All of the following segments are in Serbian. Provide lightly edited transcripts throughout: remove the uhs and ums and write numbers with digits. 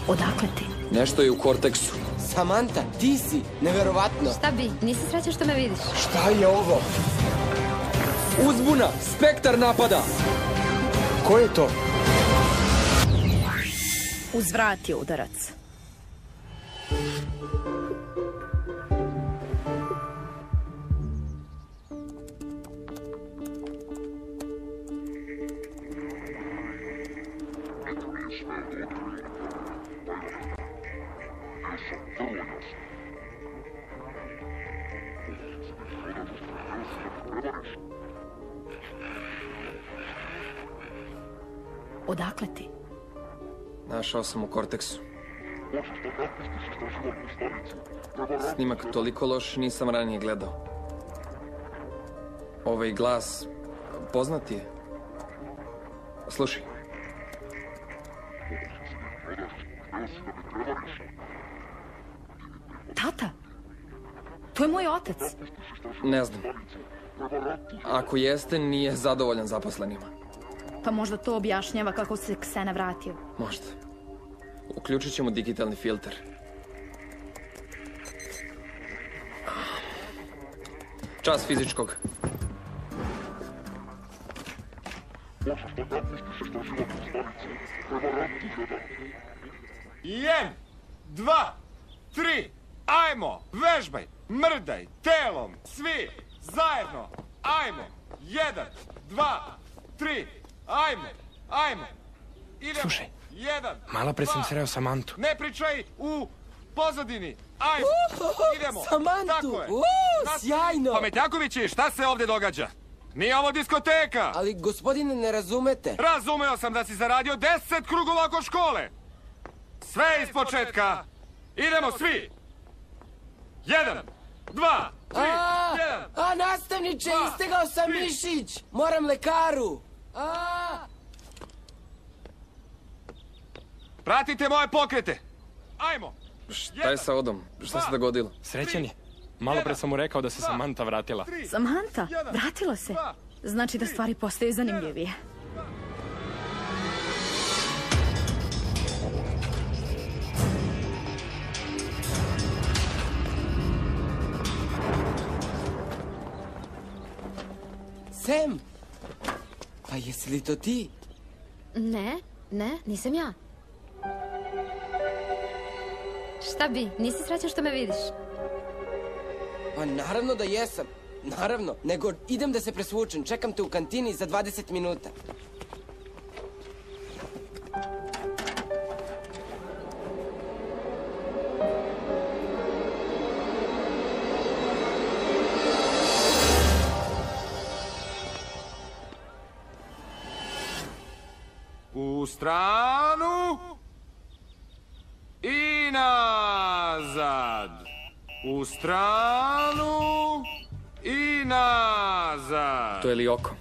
Odakle ti? Nešto je u korteksu. Samanta, ti si, neverovatno. Šta bi, nisi srećan što me vidiš? Šta je ovo? Uzbuna! Spektar napada! Ko je to? Uzvratio udarac. Odakle ti? Našao sam u korteksu. Snimak toliko loš nisam ranije gledao. Ovaj glas poznat je. Slušaj. Tata? To je moj otac. Ne znam. Ako jeste, nije zadovoljan zaposlenima. Pa možda to objašnjava kako se Ksena vratio. Možda. Uključit ćemo digitalni filter. Čas fizičkog. Jedan, dva, tri, ajmo, vežbaj, mrdaj, telom, svi, zajedno, ajmo, jedan, dva, tri, ajmo, idemo. Slušaj, jedan, malo pre sam sreo Samantu. Ne pričaj u pozadini, ajmo, idemo. Samantu, Tako je. Sjajno. Pametnjakovići, šta se ovdje događa? Nije ovo diskoteka. Ali, gospodine, ne razumete. Razumeo sam da si zaradio 10 krugova oko škole. Sve iz početka. Idemo svi. Jedan, dva, tri, jedan. Nastavniče, istegao sam mišić. Moram lekaru. Pratite moje pokrete. Ajmo. Šta je sa Odom? Šta se dogodilo? Srećan je. Malo pre sam mu rekao da se Samanta vratila. Samanta? Vratila se? Znači da stvari postaju zanimljivije. Sam! Pa jesi li to ti? Ne, nisam ja. Šta bi, nisi srećan što me vidiš? Pa naravno da jesam. Naravno, nego idem da se presvučem. Čekam te u kantini za 20 minuta. U stranu i nazad. U stranu i nazad. To je Lioko.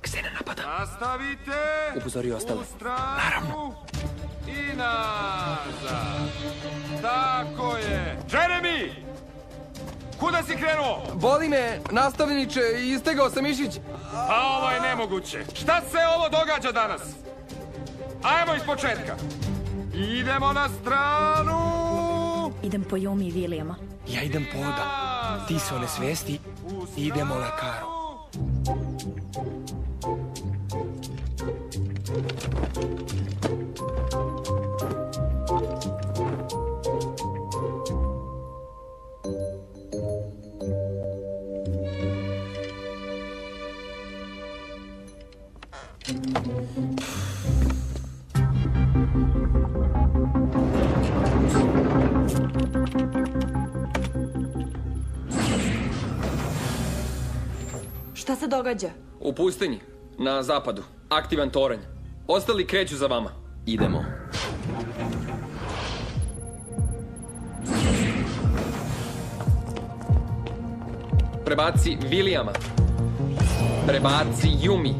Ksena napada. Nastavite. Upozorio ostale. U stranu i nazad. Tako je. Jeremy! Kuda si krenuo? Boli me, nastavniče, istegao sam mišić. A ovo je nemoguće. Šta se ovo događa danas? Ajmo iz početka. Idemo na stranu. Idem po Yumi i Williama. Ja idem po Oda. Ti se onesvesti i idemo lekaru. Šta se događa? U pustinji, na zapadu. Aktivan toranj. Ostali kreću za vama. Idemo. Prebaci Williama. Prebaci Yumi.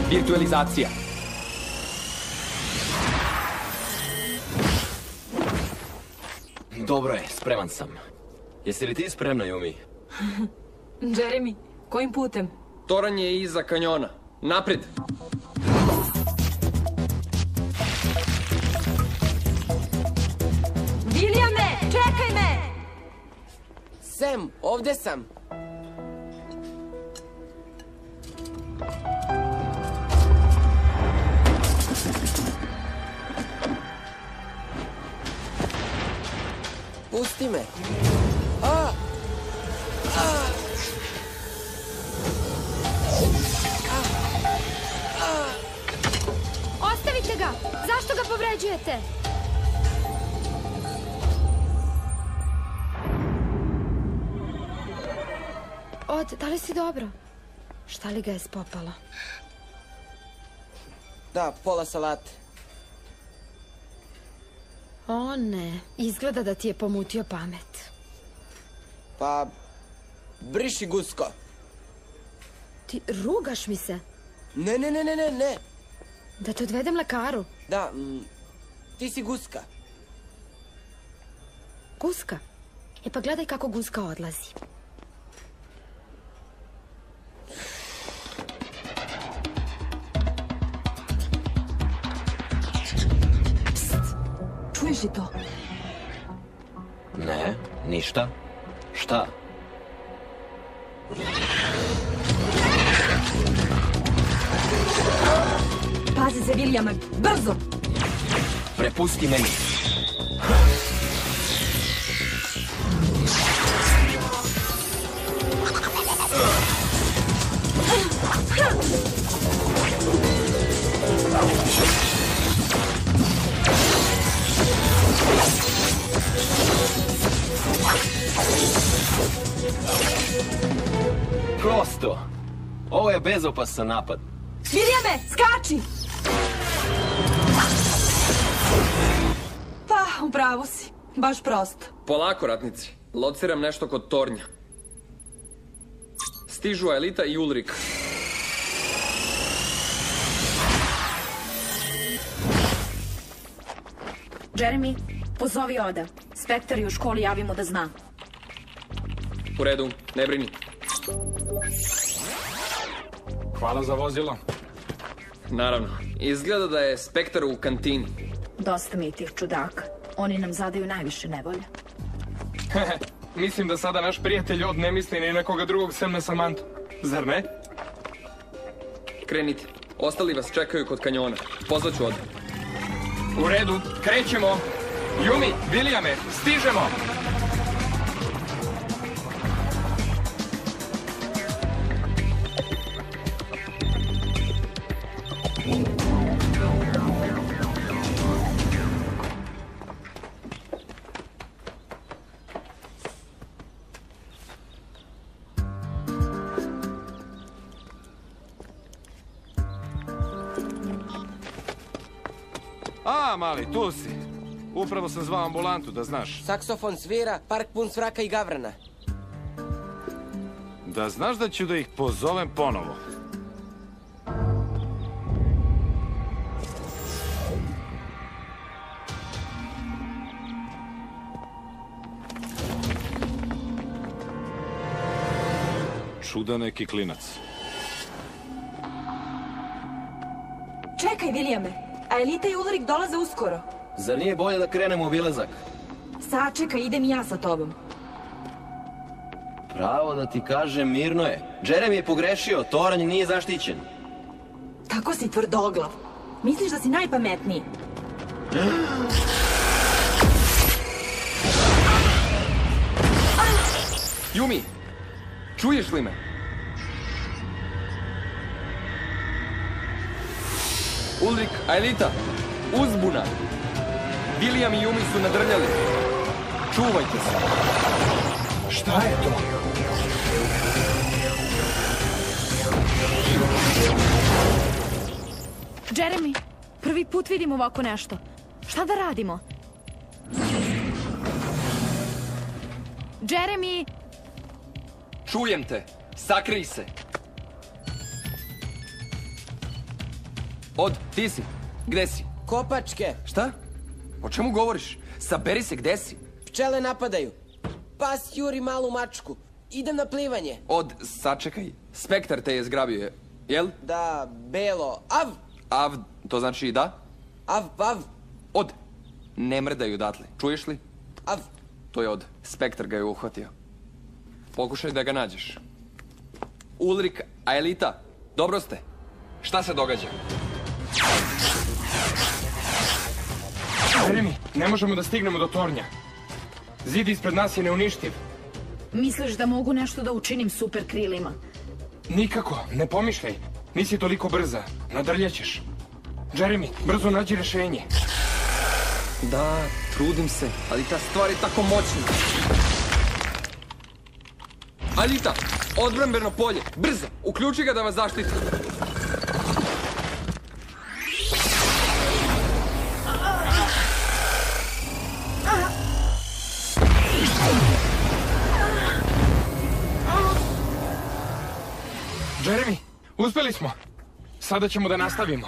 Virtualizacija. Dobro je, spreman sam. Jesi li ti spremna, Yumi? Jeremy, kojim putem? Toranj je iza kanjona. Napred! Williame, čekaj me! Sam, ovde sam. Pusti me. Ostavite ga! Zašto ga povređujete? Da li si dobro? Šta li ga je spopala? Da, pola salate. O ne, izgleda da ti je pomutio pamet. Pa, briši gusko. Ti rugaš mi se? Ne. Da te odvedem lekaru? Da, ti si guska. Guska? E pa gledaj kako guska odlazi. Čuješ li to? Ne, ništa. Šta? Pazi se, Williame, brzo! Prepusti meni. Prosto. Ovo je bezopasan napad. Williame, skači! Pa, upravo si. Baš prosto. Polako, ratnici. Lociram nešto kod tornja. Stižu Elita i Ulrik. Jeremy, pozovi Oda. Spektar je u školi, javimo da zna. U redu, ne brini. Hvala za vozilo. Naravno. Izgleda da je Spektar u kantini. Dosta mi je tih čudaka. Oni nam zadaju najviše nevolja. Mislim da sada naš prijatelj Od ne misli ni na koga drugog sem na Samantu. Zar ne? Krenite. Ostali vas čekaju kod kanjona. Pozvaću Od. U redu, krećemo. Yumi, Williame, stižemo. A, mali, tu si. Upravo sam zvao ambulantu, da znaš. Saksofon svira, park pun svraka i gavrana. Da znaš da ću da ih pozovem ponovo. Čuda neki klinac. Čekaj, Williame. A Elita i Ulrik dolaze uskoro. Zar nije bolje da krenemo u obilazak? Sačekaj, idem i ja sa tobom. Pravo da ti kažem, mirno je. Jeremy je pogrešio, toranj nije zaštićen. Tako si tvrdoglav. Misliš da si najpametniji? Yumi, čuješ li me? Ulrik, Aelita, uzbuna! William i Yumi su nadrljali. Čuvajte se. Šta je to? Jeremy, prvi put vidim ovako nešto. Šta da radimo? Jeremy! Čujem te. Sakrij se. Od, ti si. Gde si? Kopačke. Šta? O čemu govoriš? Saberi se, gde si? Pčele napadaju. Pas juri malu mačku. idem na plivanje. Sačekaj. Spektar te je zgrabio, jel? Da, belo. Av, to znači da? Av. Ne mrdaju odatle, čuješ li? Av. To je Spektar ga je uhvatio. Pokušaj da ga nađeš. Ulrik, Aelita, dobro ste? Šta se događa? Jeremy, ne možemo da stignemo do tornja. Zid ispred nas je neuništiv. Misliš da mogu nešto da učinim super krilima? Nikako, ne pomišljaj. Nisi toliko brza, nadrljaćeš. Jeremy, brzo nađi rešenje. Da, trudim se, ali ta stvar je tako moćna. Aelita, odbrambeno polje, brzo, uključi ga da vas zaštiti. Jeremy, uspeli smo. Sada ćemo da nastavimo.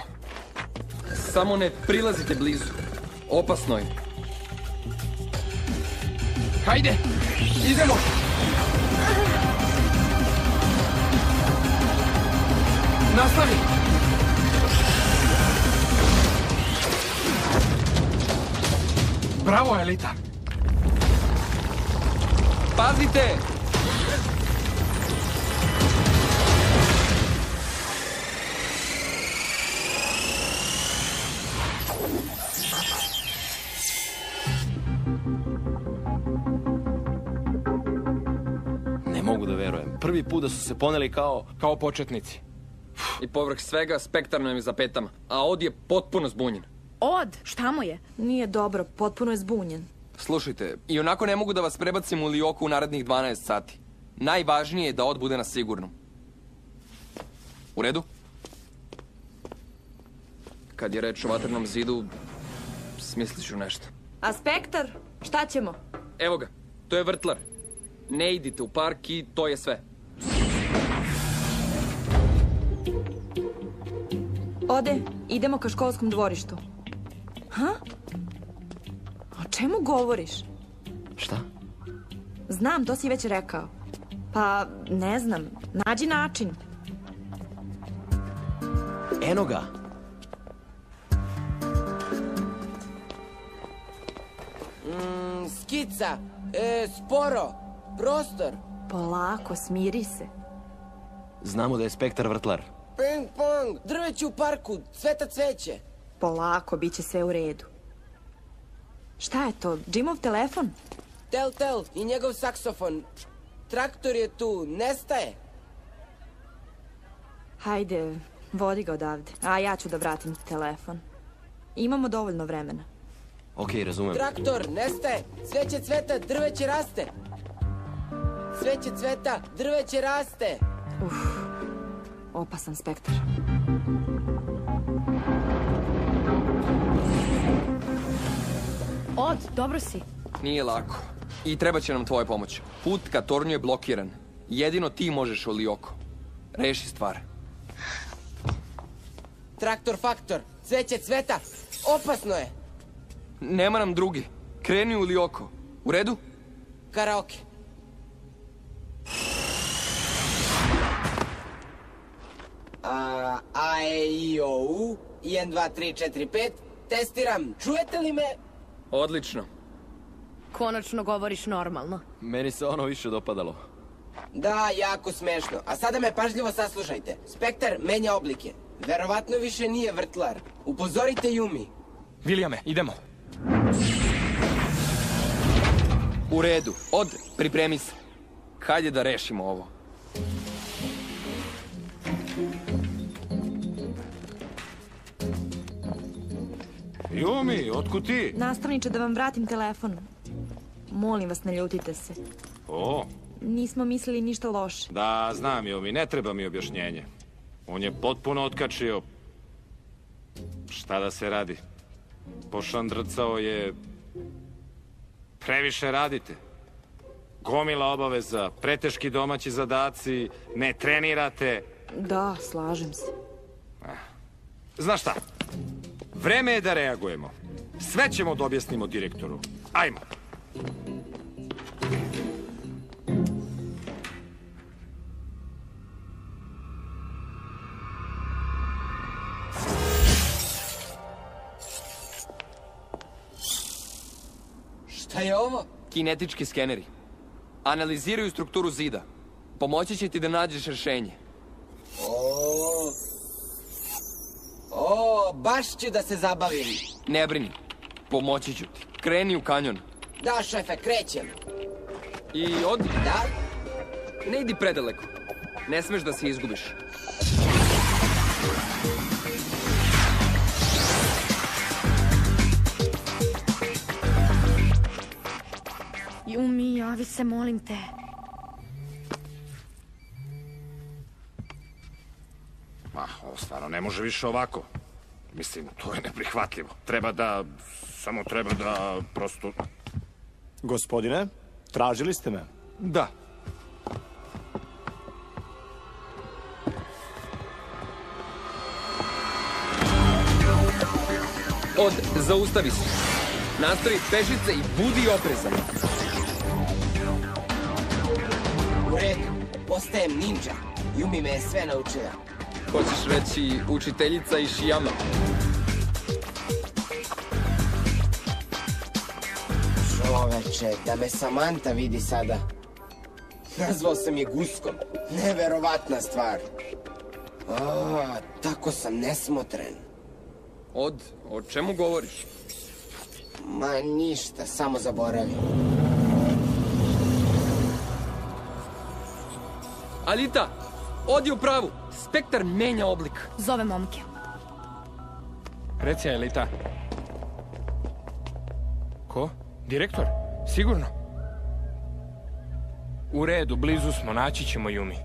Samo ne prilazite blizu. Opasno je. Hajde, idemo! Nastavi! Bravo, Aelita! Pazite! Ne mogu da verujem. Prvi put da su se poneli Kao početnici. I povrh svega, Spektar nam je za petama, a Od je potpuno zbunjen. Šta mu je? Nije dobro, potpuno je zbunjen. Slušajte, i onako ne mogu da vas prebacim u Lioku u narednih 12 sati. Najvažnije je da Od bude na sigurnom. U redu? Kad je reč o vatrenom zidu, smislit ću nešto. A Spektar? Šta ćemo? Evo ga, to je vrtlar. Ne idite u park i to je sve. Ode, idemo ka školskom dvorištu. Ha? O čemu govoriš? Šta? Znam, to si već rekao. Pa, ne znam, nađi način. Eno ga! Skica, sporo, prostor. Polako, smiri se. Znamo da je Spektar vrtlar. Ping pong, drveće u parku, cveta cveće. Polako, bit će sve u redu. Šta je to, Jimov telefon? Tel i njegov saksofon. Traktor je tu, nestaje. Hajde, vodi ga odavde, a ja ću da vratim telefon. Imamo dovoljno vremena. Okej, razumem. Traktor, nestaje, cveće cveta, drveće raste. Cveće cveta, drveće raste. Opasan Spektar. Dobro si. Nije lako. I treba će nam tvoja pomoć. Put ka tornju je blokiran. Jedino ti možeš u Lioko. Reši stvar. Traktor faktor, cveće cveta, opasno je. Nema nam drugi. Kreni u Lioko. U redu? Karaoke. A, E, I, O, U, 1, 2, 3, 4, 5. Testiram, čujete li me? Odlično. Konačno govoriš normalno. Meni se ono više dopadalo. Da, jako smešno. A sada me pažljivo saslušajte. Spektar menja oblike. Verovatno više nije vrtlar. Upozorite Yumi. Williame, idemo. U redu. Pripremi se. Hajde da rešimo ovo. Yumi, otkud ti? Nastavniče, da vam vratim telefon. Molim vas, ne ljutite se. O, Nismo mislili ništa loše. da, znam Yumi, ne treba mi objašnjenje. On je potpuno otkačio. Šta da se radi? Pošandrcao je... Previše radite. Gomila obaveza, preteški domaći zadaci, ne trenirate. Da, slažem se. Znaš šta? Vreme je da reagujemo. Sve ćemo da objasnimo direktoru. Ajmo. Šta je ovo? Kinetički skeneri. Analiziraju strukturu zida. Pomoći će ti da nađeš rešenje. Baš ću da se zabavim. Ne brini, pomoći ću ti. Kreni u kanjon. Da, šefe, krećem. I odi. Da? Ne idi predaleko. Ne smeš da se izgubiš. Yumi, javi se, molim te. Ovo stvarno ne može više ovako. Mislim, to je neprihvatljivo. Samo treba da prosto... Gospodine, tražili ste me? Da. Zaustavi se. Nastavi pešice i budi oprezan. U redu, postajem ninja. Yumi me je sve naučila. Hoćeš reći učiteljica Ishiyama? Čoveče, da me Samantha vidi sada. Nazvao sam je guskom. Neverovatna stvar. Tako sam nesmotren. O čemu govoriš? Ma ništa, samo zaboravim. Alita, odi u pravu. Spektar menja oblik. Zove momke. Reci, Alita. Ko? Direktor? Sigurno? U redu, blizu smo, naći ćemo Yumi.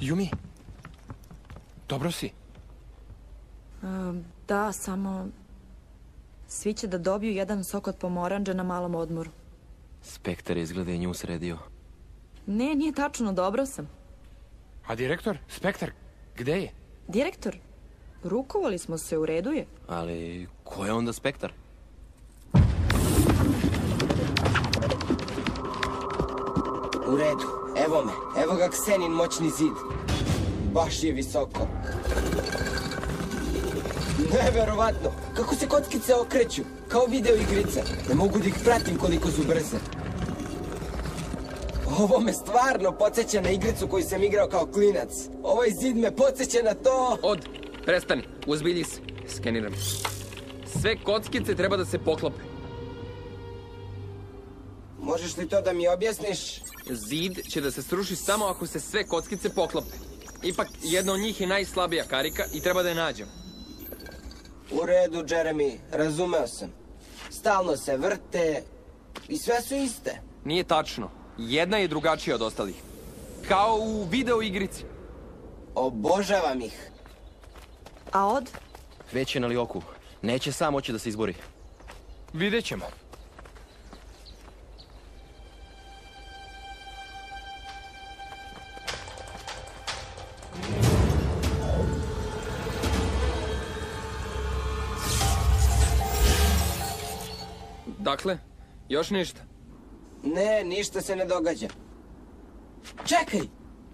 Yumi? Dobro si? Da, samo... Svi će da dobiju jedan sok od pomoranđa na malom odmoru. Spektar izgleda i nju sredio. Ne, nije tačno, dobro sam. A direktor? Spektar? Gde je? Direktor, rukovali smo se, u redu je. Ali, ko je onda Spektar? U redu, evo me, evo ga Ksenin moćni zid. Baš je visoko. Neverovatno, kako se kockice okreću, kao video igrice. Ne mogu da ih pratim koliko su brze. Ovo me stvarno podsjeća na igricu koju sam igrao kao klinac. Ovaj zid me podsjeća na to... Prestani, uzbilji se. Skeniram. Sve kockice treba da se poklope. Možeš li to da mi objasniš? Zid će da se sruši samo ako se sve kockice poklope. Ipak, jedna od njih je najslabija karika i treba da je nađemo. U redu, Jeremy, razumeo sam. Stalno se vrte i sve su iste. Nije tačno. Jedna je drugačija od ostalih. Kao u video igrici. Obožavam ih. A od? Već je na Lioku. Neće sam moći da se izbori. Vidjet ćemo. Dakle, još ništa? Ne, ništa se ne događa. Čekaj!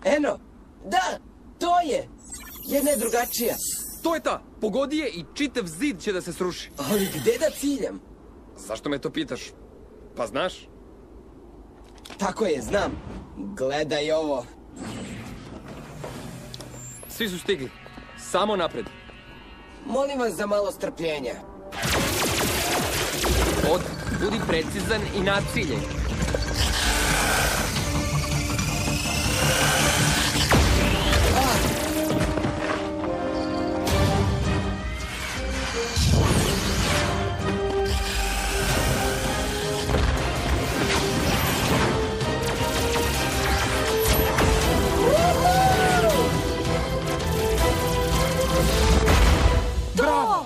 Eno! Da! To je! Jedna je drugačija. To je ta! Pogodi je i čitav zid će da se sruši. Ali gde da ciljam? Zašto me to pitaš? Pa znaš? Tako je, znam. Gledaj ovo. Svi su stigli. Samo napred. Molim vas za malo strpljenja. Budi precizan i naciljen. Bravo!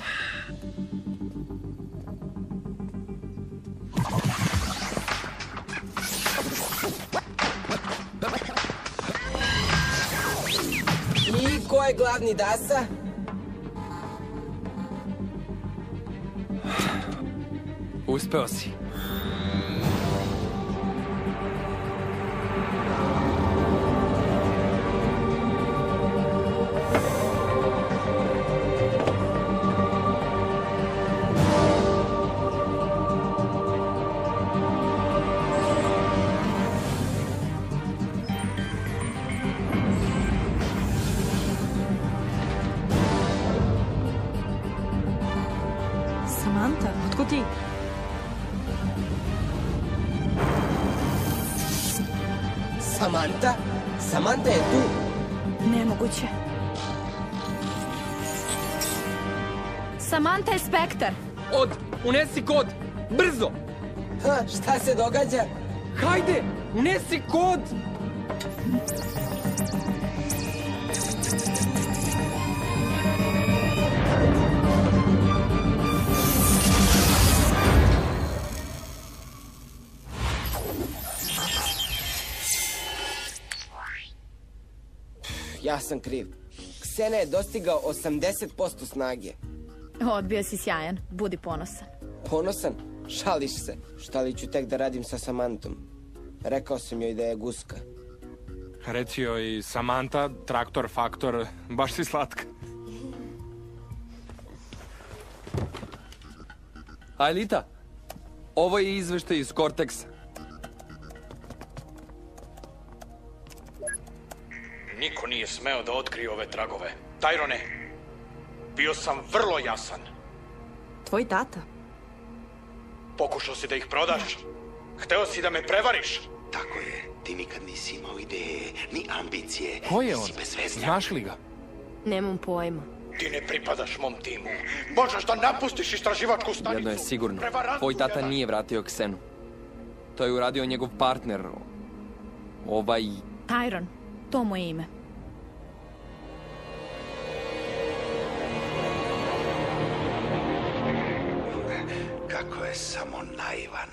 I ko je glavni Dasa? Uspeo si. Samantha, otkud ti? Samantha? Samantha je tu. Nemoguće. Samantha je Spektar. Od, unesi kod, brzo! Ha, šta se događa? Hajde, unesi kod! Ja sam kriv. Ksena je dostigao 80% snage. Odbio si sjajan, budi ponosan. Ponosan? Šališ se. Šta li ću tek da radim sa Samantom? Rekao sam joj da je guska. Reci joj Samantha, traktor, faktor, baš si slatka. Aelita, ovo je izveštaj iz Cortexa. Niko nije smeo da otkrije ove tragove. Tyrone, bio sam vrlo jasan. Tvoj tata? Pokušao si da ih prodaš. Hteo si da me prevariš. Tako je, ti nikad nisi imao ideje, ni ambicije. Ko je on? Si bezveznjak. Znaš li ga? Nemam pojma. Ti ne pripadaš mom timu. Možeš da napustiš istraživačku stanicu. Jedno je sigurno, Prevarantu tvoj tata jedan. nije vratio Ksenu. To je uradio njegov partner, ovaj... Tyron, to mu je ime. Kako je samo naivan.